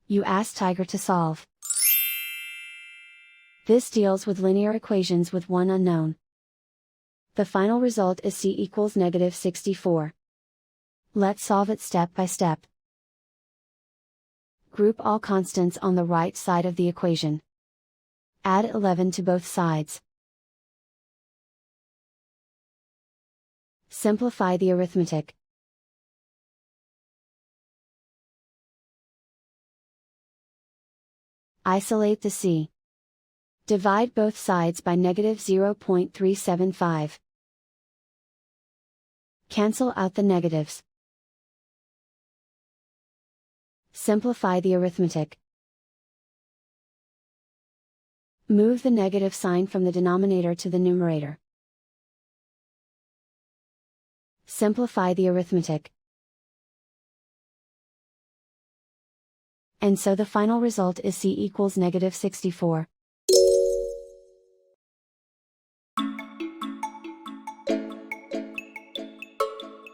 You ask Tiger to solve. This deals with linear equations with one unknown. The final result is c equals -64. Let's solve it step by step. Group all constants on the right side of the equation. Add 11 to both sides. Simplify the arithmetic. Isolate the c. Divide both sides by -0.375. Cancel out the negatives. Simplify the arithmetic. Move the negative sign from the denominator to the numerator. Simplify the arithmetic. And so the final result is c equals -64.